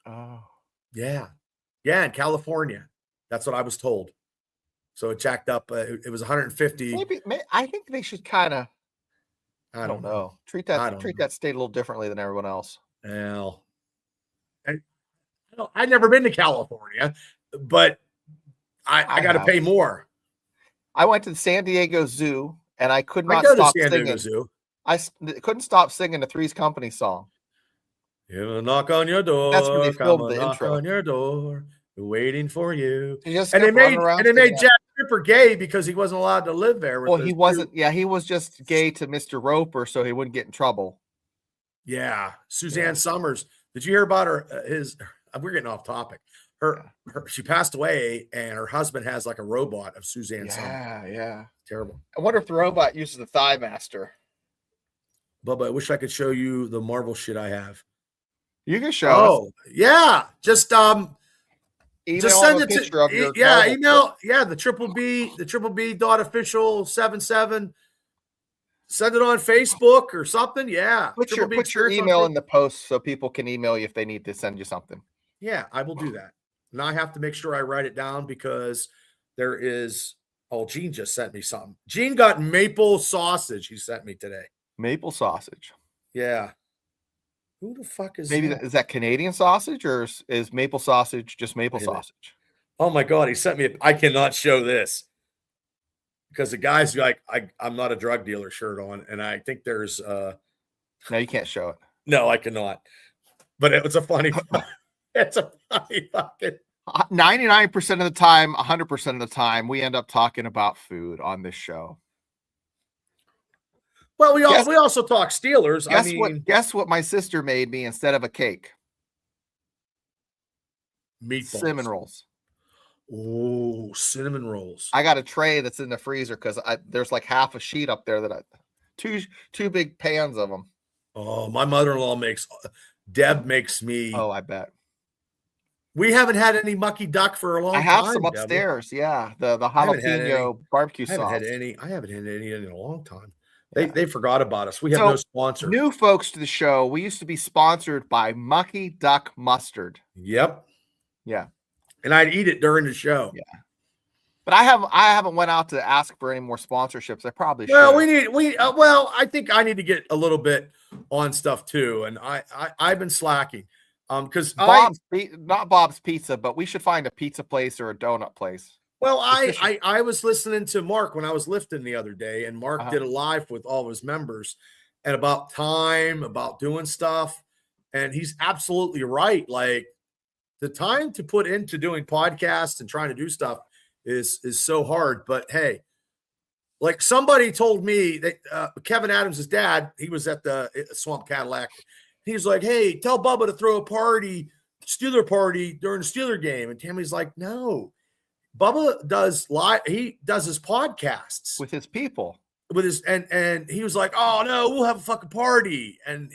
Oh. Yeah. Yeah, in California. That's what I was told. So it jacked up. It was 150. Maybe I think they should kind of I don't know. Treat that state a little differently than everyone else. Well, I've never been to California, but I got to pay more. I went to the San Diego Zoo and I could not stop singing. I couldn't stop singing the Three's Company song. He'll knock on your door. That's where they filmed the intro. On your door, waiting for you. And they made Jack Ripper gay because he wasn't allowed to live there. Well, he wasn't. Yeah, he was just gay to Mr. Roper, so he wouldn't get in trouble. Yeah, Suzanne Summers. Did you hear about her? We're getting off topic. She passed away, and her husband has like a robot of Suzanne Summers. Yeah, terrible. I wonder if the robot uses the Thigh Master. Bubba, I wish I could show you the Marvel shit I have. You can show us. Yeah. Just send it to email. Yeah, the triple B dot official 77. Send it on Facebook or something. Yeah. Put your email in the post so people can email you if they need to send you something. Yeah, I will do that. Now I have to make sure I write it down because there is Gene just sent me something. Gene got maple sausage he sent me today. Maple sausage. Yeah. Who the fuck is that? Is that Canadian sausage or is maple sausage just maple sausage? Oh my God. He sent me I cannot show this because the guy's like, I'm not a drug dealer shirt on. And I think there's no, you can't show it. No, I cannot. But it's a funny fucking 99% of the time, 100% of the time, we end up talking about food on this show. Well, we also talk Steelers. Guess what my sister made me instead of a cake? Meatballs. Cinnamon rolls. Oh, cinnamon rolls. I got a tray that's in the freezer because there's like half a sheet up there that two big pans of them. Oh, my mother-in-law makes Deb makes me. Oh, I bet. We haven't had any mucky duck for a long time. I have some Deb. upstairs. Yeah, the haven't had any. jalapeno barbecue I haven't sauce. had any. I haven't had any in a long time. Yeah. They forgot about us. We have So, no sponsor. New folks to the show. We used to be sponsored by Mucky Duck Mustard. Yep. Yeah. And I'd eat it during the show. Yeah. But I haven't went out to ask for any more sponsorships. I probably should. Well, well, I think I need to get a little bit on stuff too, and I've been slacking. Because not Bob's Pizza, but we should find a pizza place or a donut place. Well, I was listening to Mark when I was lifting the other day, and Mark did a live with all of his members and about time, about doing stuff, and he's absolutely right. Like the time to put into doing podcasts and trying to do stuff is so hard. But hey, like somebody told me that Kevin Adams' dad, he was at the Swamp Cadillac. He's like, hey, tell Bubba to throw a Steeler party during the Steeler game. And Tammy's like, no. Bubba does he does his podcasts with his people. With his and he was like, oh no, we'll have a fucking party. And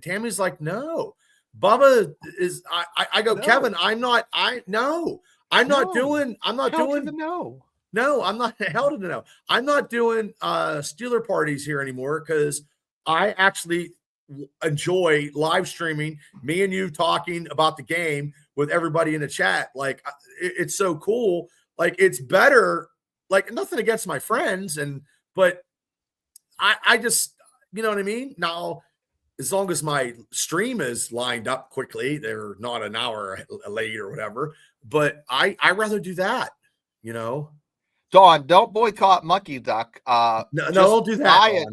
Tammy's like, no. Bubba is I go, no. Kevin, I'm not doing No, I'm not hell to the no. I'm not doing Steeler parties here anymore because I actually enjoy live streaming me and you talking about the game with everybody in the chat. Like it's so cool. Like it's better, like nothing against my friends but I just, you know what I mean? Now, as long as my stream is lined up quickly, they're not an hour late or whatever, but I rather do that, you know? Dawn, don't boycott Mucky Duck. No, don't do that.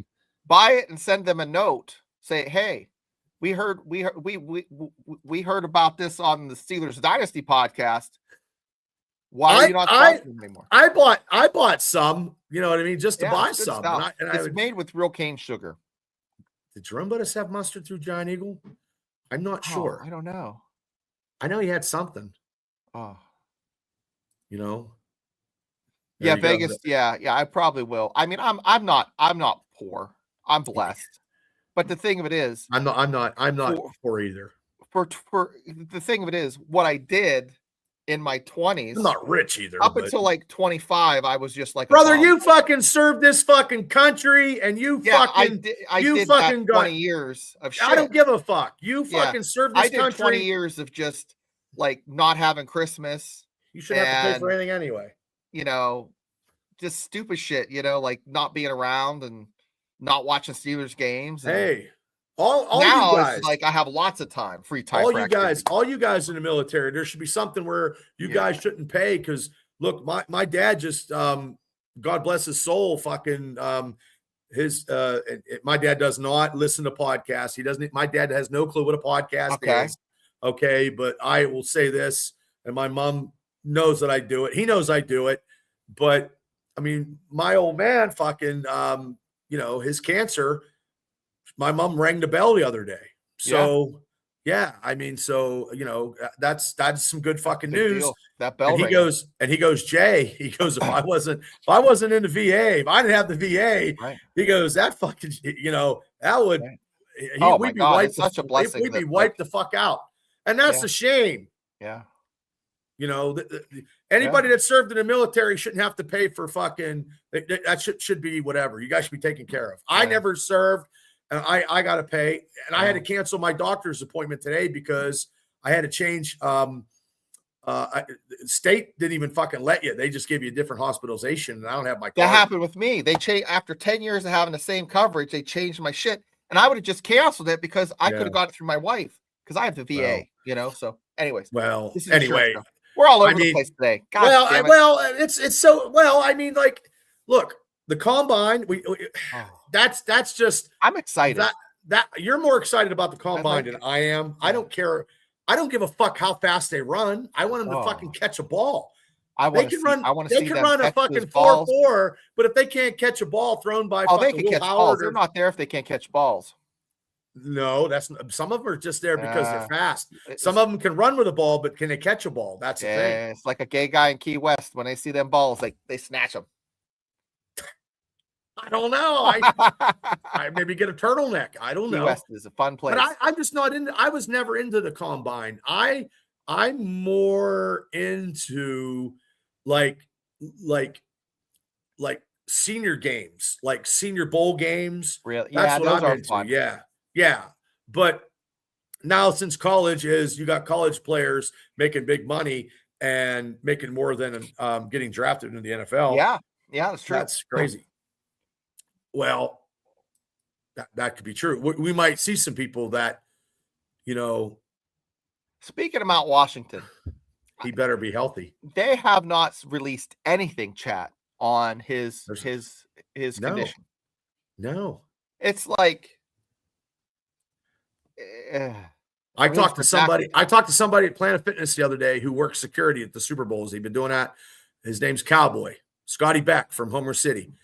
Buy it and send them a note. Say, hey, we heard about this on the Steelers Dynasty podcast. Why are you not sponsoring anymore? I bought some, you know what I mean, just to buy some. It's made with real cane sugar. Did Jerome Bettis have mustard through Giant Eagle? I'm not sure. I don't know. I know he had something. Oh, you know. Yeah, Vegas. Yeah, I probably will. I mean, I'm not poor. I'm blessed. But the thing of it is, I'm not poor either. For the thing of it is, what I did in my 20s, I'm not rich either. Until like 25, I was just like, brother, you fucking served this fucking country, and I did 20 years of shit. I don't give a fuck. You fucking served this country. I did 20 years of just like not having Christmas. You shouldn't have to pay for anything anyway. You know, just stupid shit. You know, like not being around and not watching Steelers games. Hey, all now you guys, it's like I have lots of time, free time. All you guys in the military, there should be something where you guys shouldn't pay. Because look, my dad just God bless his soul, fucking my dad does not listen to podcasts. He doesn't. My dad has no clue what a podcast is. Okay, but I will say this, and my mom knows that I do it. He knows I do it, but I mean, my old man, fucking, you know, his cancer. My mom rang the bell the other day. So I mean, so you know, that's some good fucking news. Deal. That bell. And he goes, Jay. He goes, if I wasn't in the VA, if I didn't have the VA, he goes, that fucking, you know, that would. We'd be wiped. It's such a blessing. We'd be wiped the fuck out, and that's a shame. Yeah. You know, anybody that served in the military shouldn't have to pay for fucking. That should be whatever. You guys should be taken care of. I never served. And I got to pay, and I had to cancel my doctor's appointment today because I had to change. State didn't even fucking let you. They just gave you a different hospitalization, and I don't have my card. That happened with me. They changed after 10 years of having the same coverage. They changed my shit, and I would have just canceled it because I could have got it through my wife because I have the VA. Well, you know. So, anyways. Well, anyway, we're all over the place today. It's so well. I mean, like, look, the combine. That's just. I'm excited. That you're more excited about the combine than I am. I don't care. I don't give a fuck how fast they run. I want them to fucking catch a ball. They can run a fucking 4.4, but if they can't catch a ball thrown by they can catch balls. They're not there if they can't catch balls. No, some of them are just there because they're fast. Some of them can run with a ball, but can they catch a ball? That's the thing. It's like a gay guy in Key West. When they see them balls, they snatch them. I don't know. I maybe get a turtleneck. I don't Key know. West is a fun place. But I'm just not into. I was never into the combine. I'm more into like like senior games, like senior bowl games. Really? That's Yeah, what those I'm are into. fun. Yeah. But now since college is, you got college players making big money and making more than getting drafted into the NFL. Yeah, that's true. That's crazy. Well, that could be true. We might see some people that, Speaking of Mount Washington, he better be healthy. they have not released anything, chat, on his No. condition. No. It's like I talked to somebody at Planet Fitness the other day who works security at the Super Bowls. He's been doing that. His name's Cowboy, Scotty Beck from Homer City.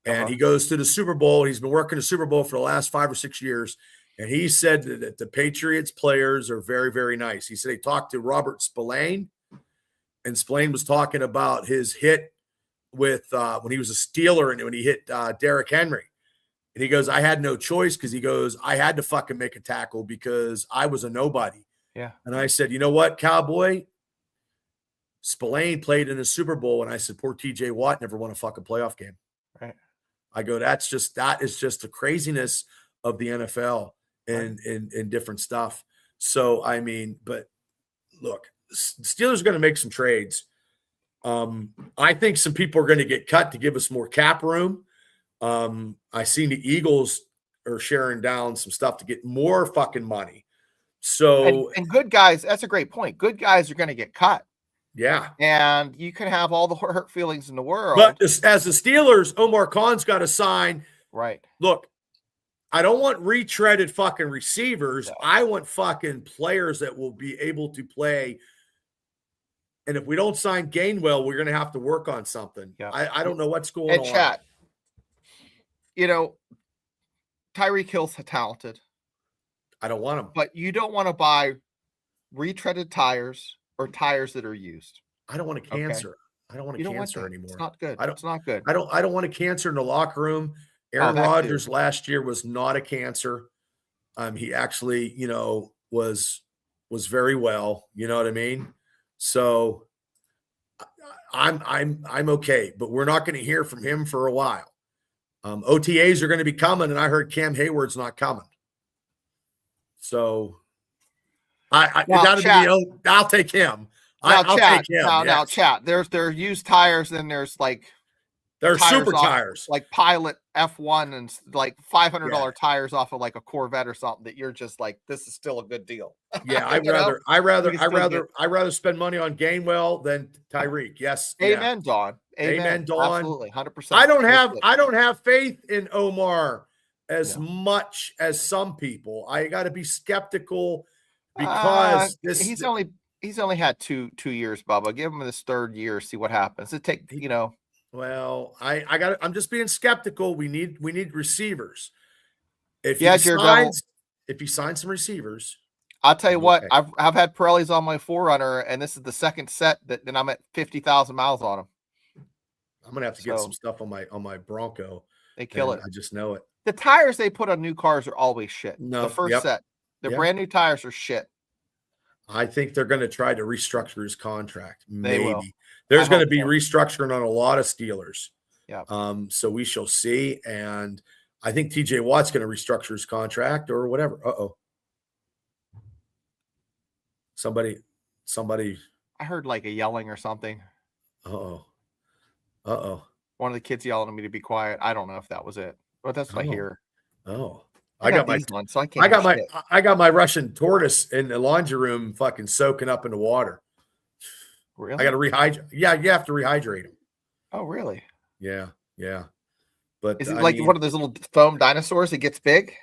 And he goes to the Super Bowl. He's been working the Super Bowl for the last 5 or 6 years. And he said that the Patriots players are very, very nice. He said he talked to Robert Spillane, and Spillane was talking about his hit with when he was a Steeler and when he hit Derrick Henry. And he goes, I had no choice because he goes, I had to fucking make a tackle because I was a nobody. Yeah. And I said, you know what, Cowboy? Spillane played in a Super Bowl, and I said, poor TJ Watt never won a fucking playoff game. Right. I go, that is just the craziness of the NFL and different stuff. So, I mean, but look, Steelers are going to make some trades. I think some people are going to get cut to give us more cap room. I seen the Eagles are sharing down some stuff to get more fucking money. So, and good guys, that's a great point. Good guys are going to get cut. Yeah. And you can have all the hurt feelings in the world. But as the Steelers, Omar Khan's got to sign. Right. Look, I don't want retreaded fucking receivers. No. I want fucking players that will be able to play. And if we don't sign Gainwell, we're going to have to work on something. Yeah. I don't know what's going on. Chat, Tyreek Hill's talented. I don't want him. But you don't want to buy retreaded tires or tires that are used. I don't want a cancer. Okay. I don't want a cancer anymore. It's not good. It's not good. I don't want a cancer in the locker room. Aaron Rodgers last year was not a cancer. He actually, was very well. You know what I mean? So I'm okay, but we're not going to hear from him for a while. OTAs are going to be coming, and I heard Cam Hayward's not coming. So I'll take him. I'll take him. Now, chat. There's used tires, and there's super tires, like Pilot F1 and like $500 tires off of like a Corvette or something that you're just like, this is still a good deal. Yeah, I'd rather spend money on Gainwell than Tyreek. Yes. Amen, Don. Amen, Don. Absolutely, 100%. I don't have faith in Omar as much as some people. I got to be skeptical because he's only had two years, Bubba. Give him this third year, see what happens. It take Well, I'm just being skeptical. We need receivers. If he signs some receivers, I'll tell you what. Okay. I've had Pirellis on my 4Runner, and this is the second set that I'm at 50,000 miles on them. I'm gonna have to get some stuff on my Bronco. They kill it. I just know it. The tires they put on new cars are always shit. No, the first set, the brand new tires are shit. I think they're going to try to restructure his contract. Maybe They there's going to be restructuring on a lot of Steelers. Yeah. So we shall see. And I think TJ Watt's going to restructure his contract or whatever. Somebody. I heard like a yelling or something. Uh-oh. One of the kids yelling at me to be quiet. I don't know if that was it, but that's what I hear. Oh. I got my Russian tortoise in the laundry room fucking soaking up in the water. Really? I got to rehydrate. Yeah, you have to rehydrate him. Oh, really? Yeah. But is it one of those little foam dinosaurs that gets big?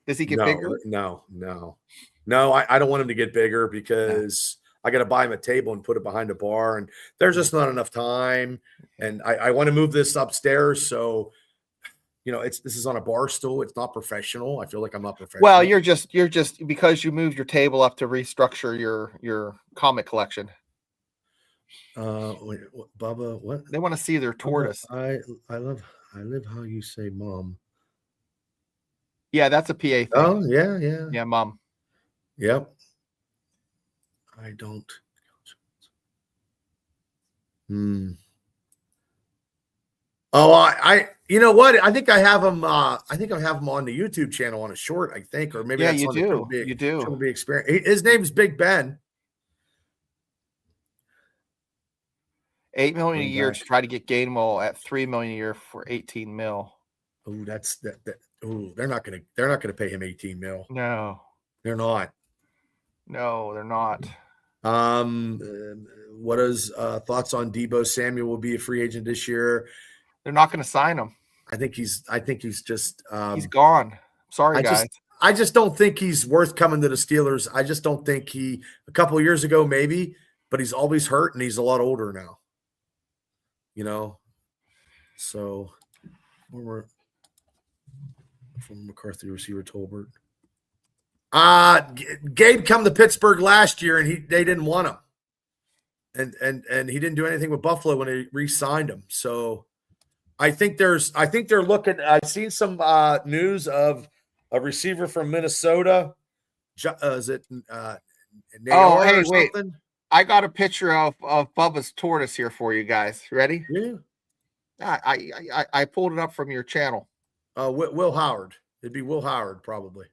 Does he get bigger? No. I don't want him to get bigger because I got to buy him a table and put it behind a bar, and there's just not enough time. And I want to move this upstairs, so. This is on a bar stool. It's not professional. I feel like I'm not professional. Well, you're just because you moved your table up to restructure your comic collection. Wait, Bubba, what? They want to see their tortoise. I love I live how you say mom. Yeah, that's a PA thing. Oh, yeah, yeah. Yeah, mom. Yep. I don't. Oh, you know what? I think I have him. I think I have him on the YouTube channel on a short. I think, or maybe Yeah, that's you on do. the You do. Triple B experience. His name's Big Ben. 8 million a Oh, year gosh. to try to get Gainwell at 3 million a year for 18 mil. Oh, that's that. Oh, they're not gonna pay him 18 mil. No, They're not. no, they're not. What is thoughts on Debo Samuel will be a free agent this year? They're not going to sign him. I think he's just He's gone. Sorry, guys. I just don't think he's worth coming to the Steelers. I just don't think a couple of years ago maybe, but he's always hurt and he's a lot older now. You know, so from McCarthy receiver Tolbert. Gabe come to Pittsburgh last year and they didn't want him. And he didn't do anything with Buffalo when they re-signed him. So I think they're looking. I've seen some news of a receiver from Minnesota. Is it Nayor hey, or something? Wait. I got a picture of Bubba's tortoise here for you guys. Ready? Yeah. I pulled it up from your channel. Will Howard. It'd be Will Howard probably.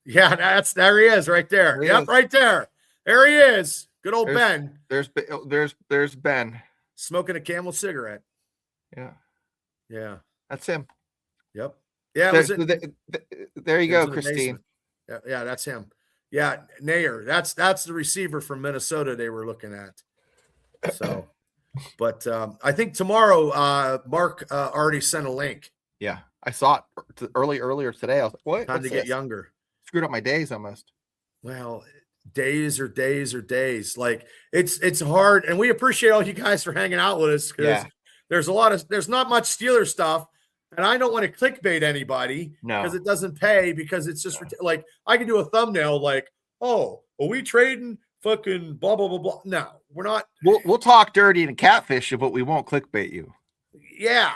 Yeah, there he is right there. Right there. There he is. Good old Ben. There's Ben smoking a Camel cigarette. Yeah. That's him. Yep. Yeah. There you go, Christine. Yeah, that's him. Yeah, Nayer. That's the receiver from Minnesota they were looking at. So, but I think tomorrow, Mark already sent a link. Yeah, I saw it earlier today. I was like, "What? Time to get younger." Screwed up my days almost. Well, days are days. Like it's hard, and we appreciate all you guys for hanging out with us because there's not much Steelers stuff. And I don't want to clickbait anybody because it doesn't pay because it's just like I can do a thumbnail like, oh, are we trading fucking blah, blah, blah, blah. No, we're not. We'll talk dirty and catfish you, but we won't clickbait you. Yeah.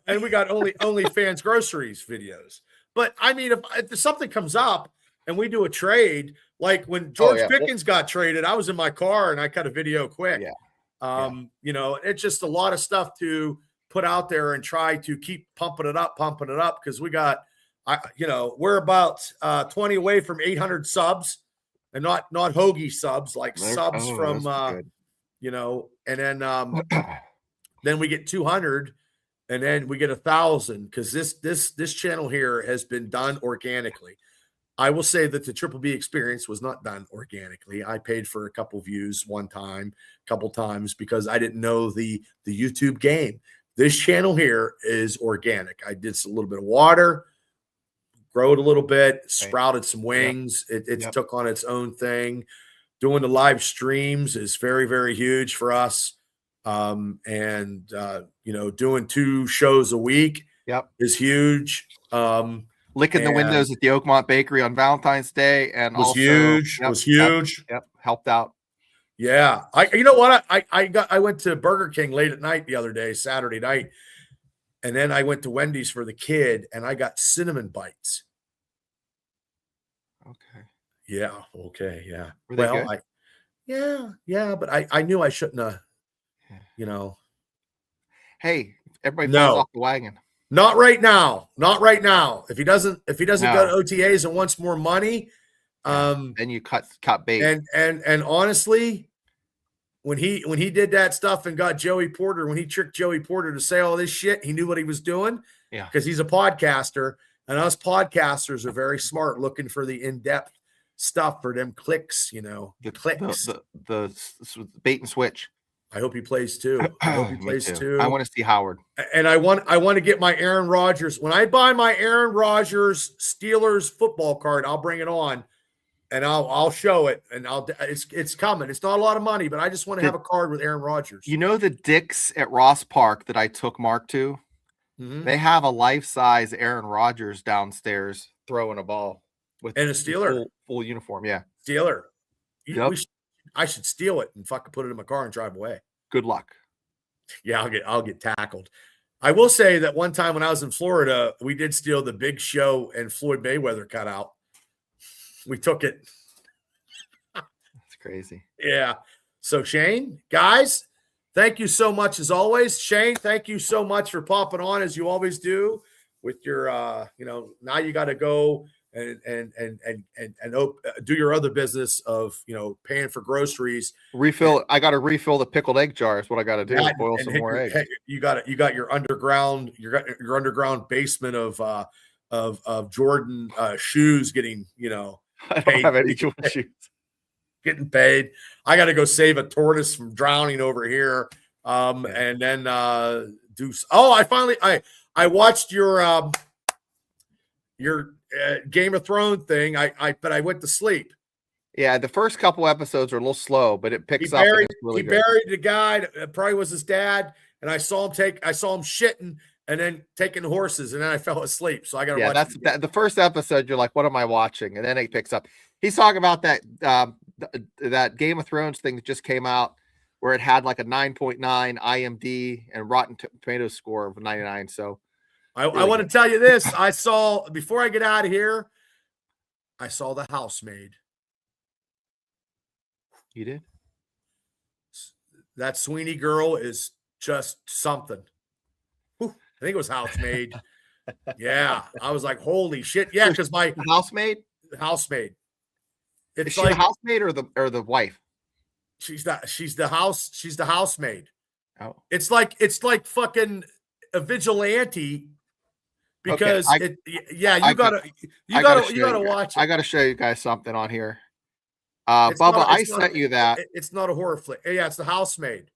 And we got only fans groceries videos. But I mean, if something comes up and we do a trade, like when George Pickens got traded, I was in my car and I cut a video quick. Yeah. You know, it's just a lot of stuff to put out there and try to keep pumping it up because we got, we're about 20 away from 800 subs and not hoagie subs, like subs from, and then then we get 200 and then we get 1,000 because this channel here has been done organically. I will say that the Triple B experience was not done organically. I paid for a couple views couple times because I didn't know the YouTube game. This channel here is organic. I did a little bit of water, grow it a little bit, sprouted some wings. It took on its own thing. Doing the live streams is very, very huge for us. Doing 2 shows a week is huge. Licking the windows at the Oakmont Bakery on Valentine's Day and was huge. Yep, helped out. Yeah. You know what? I went to Burger King late at night the other day, Saturday night. And then I went to Wendy's for the kid and I got cinnamon bites. Okay. Yeah. Okay. Yeah. Were they good? Yeah. But I knew I shouldn't have, Hey, everybody falls off the wagon. Not right now. If he doesn't go to OTAs and wants more money, then you cut bait. And honestly, when he did that stuff and got Joey Porter, when he tricked Joey Porter to say all this shit, he knew what he was doing. Yeah. Because he's a podcaster, and us podcasters are very smart, looking for the in-depth stuff for them clicks, the clicks. The bait and switch. I hope he plays too. I want to see Howard. And I want to get my Aaron Rodgers. When I buy my Aaron Rodgers Steelers football card, I'll bring it on. And I'll show it, and it's coming. It's not a lot of money, but I just want to have a card with Aaron Rodgers. You know the Dick's at Ross Park that I took Mark to? Mm-hmm. They have a life-size Aaron Rodgers downstairs throwing a ball with a Steeler full uniform. Yeah, Steeler. Yep. I should steal it and fucking put it in my car and drive away. Good luck. Yeah, I'll get tackled. I will say that one time when I was in Florida, we did steal the Big Show and Floyd Mayweather cutout. We took it. That's crazy. Yeah. So Shane, guys, thank you so much as always. Shane, thank you so much for popping on as you always do with your now you got to go and do your other business of paying for groceries. Refill. I got to refill the pickled egg jar. Is what I got to do. Boil some more eggs. You got your underground. Your underground basement of Jordan shoes getting I don't have any Jordan shoes. Getting paid. I got to go save a tortoise from drowning over here. And then do. Oh, I watched your Game of Thrones thing. But I went to sleep. Yeah, the first couple episodes are a little slow, but it picks up. He buried the guy. That probably was his dad. And I saw him shitting and then taking horses, and then I fell asleep. So I got to watch. That's the first episode. You're like, what am I watching? And then it picks up. He's talking about that Game of Thrones thing that just came out, where it had like a 9.9 IMD and Rotten Tomatoes score of 99. So I want to tell you this. I saw, before I get out of here, I saw The Housemaid. You did? That Sweeney girl is just something. Whew, I think it was Housemaid. Yeah. I was like, holy shit. Yeah, because my Housemaid? Housemaid. Is she the housemaid or the wife? She's the housemaid. Oh. It's like fucking a vigilante because you gotta watch it. I gotta show you guys something on here. Bubba, I sent you that. It's not a horror flick. Yeah, it's The Housemaid.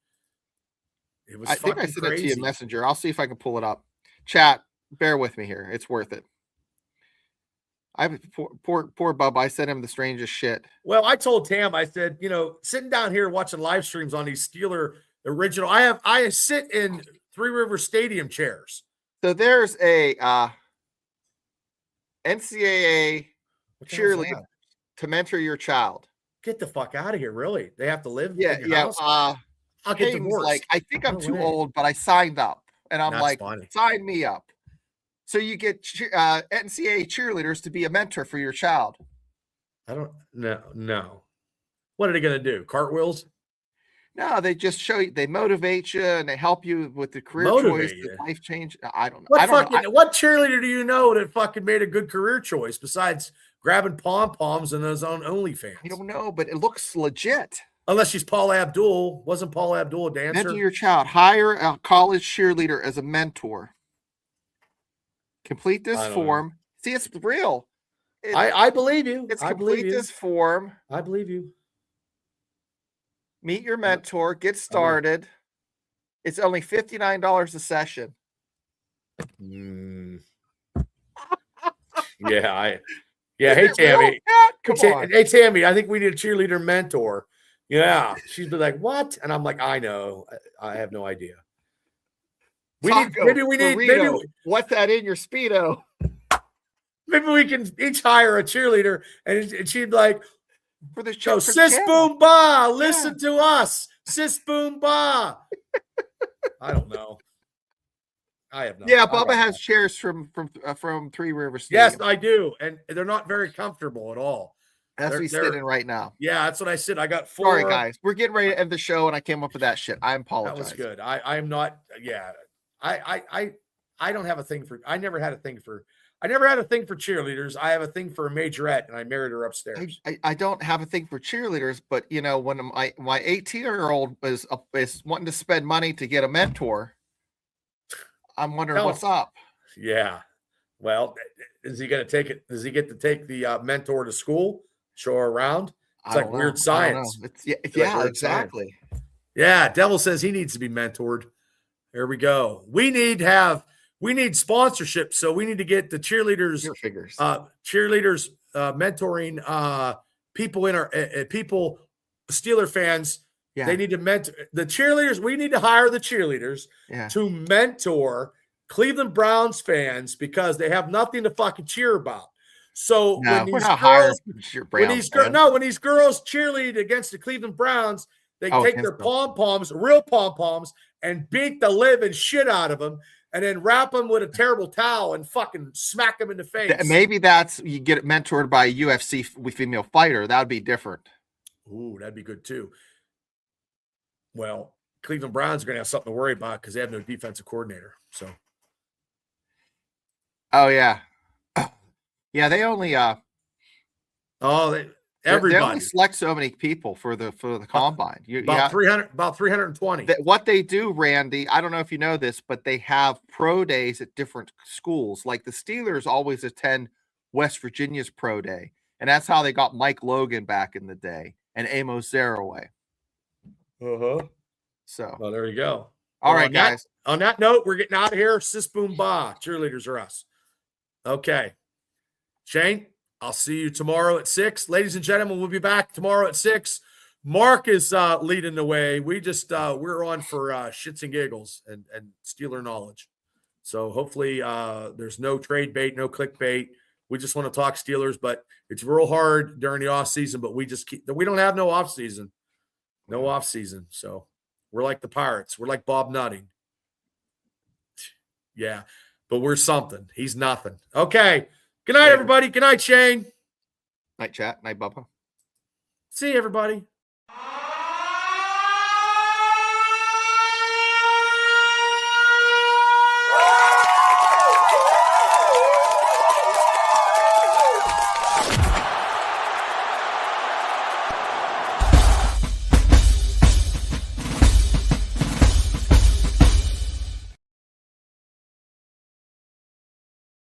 It was. I think I sent it to you Messenger. I'll see if I can pull it up. Chat, bear with me here. It's worth it. Poor Bubba. I sent him the strangest shit. Well, I told Tam, I said, sitting down here watching live streams on these Steeler original. I sit in Three River Stadium chairs. So there's a NCAA cheerleader to mentor your child. Get the fuck out of here! Really? They have to live? Yeah, in your house? I'll get divorced. Like, I think I'm too old, but I signed up, and I'm like, sign me up. So you get NCAA cheerleaders to be a mentor for your child. I don't no. What are they going to do? Cartwheels? No, they just show you. They motivate you and they help you with the career choice, the life change. I don't know. What cheerleader do you know that fucking made a good career choice besides grabbing pom-poms and his own OnlyFans? I don't know, but it looks legit. Unless she's Paul Abdul. Wasn't Paul Abdul a dancer? Mentor your child. Hire a college cheerleader as a mentor. Complete this form. See, it's real. I believe you. Complete this form. I believe you. Meet your mentor. Get started. It's only $59 a session. Yeah. Hey, Tammy. Come on. Hey, Tammy. I think we need a cheerleader mentor. Yeah. She's been like, what? And I'm like, I know. I have no idea. What's that in your Speedo? Maybe we can each hire a cheerleader, and she'd be like, for the show, sis boom ba, listen to us, sis boom ba. I don't know. I have no. Yeah, Bubba has chairs from Three Rivers Stadium. Yes, I do, and they're not very comfortable at all. That's what he's sitting right now. Yeah, that's what I said. I got 4. Sorry, guys. We're getting ready to end the show, and I came up with that shit. I apologize. That was good. I am not. Yeah. I don't have a thing for. I never had a thing for cheerleaders. I have a thing for a majorette, and I married her upstairs. I don't have a thing for cheerleaders, but when my 18-year-old is wanting to spend money to get a mentor, I'm wondering what's up. Yeah. Well, is he going to take it? Does he get to take the mentor to school? Show her around? It's like weird science. Yeah, exactly. Science. Yeah. Devil says he needs to be mentored. There we go. We need sponsorship, so we need to get the cheerleaders, mentoring people in our people, Steeler fans. Yeah. They need to mentor the cheerleaders. We need to hire the cheerleaders to mentor Cleveland Browns fans because they have nothing to fucking cheer about. So when these girls cheerlead against the Cleveland Browns, they take their pom-poms, real pom-poms, and beat the living shit out of him and then wrap him with a terrible towel and fucking smack him in the face. Maybe that's you get mentored by a UFC female fighter. That would be different. Ooh, that'd be good too. Well, Cleveland Browns are going to have something to worry about because they have no defensive coordinator. So, oh yeah, yeah. They only everybody. They only select so many people for the combine. About 320. What they do, Randy, I don't know if you know this, but they have pro days at different schools. Like the Steelers always attend West Virginia's pro day, and that's how they got Mike Logan back in the day and Amos Zaraway. So, well, there you go. All right, guys. On that note, we're getting out of here. Sis boom ba. Cheerleaders are us. Okay. Shane, I'll see you tomorrow at 6. Ladies and gentlemen, we'll be back tomorrow at 6. Mark is leading the way. We just we're on for shits and giggles and Steeler knowledge. So hopefully there's no trade bait, no clickbait. We just want to talk Steelers, but it's real hard during the off season. But we don't have no off season. No off season. So we're like the Pirates. We're like Bob Nutting. Yeah, but we're something. He's nothing. Okay. Good night, everybody. Good night, Shane. Night, chat. Night, Bubba. See you, everybody.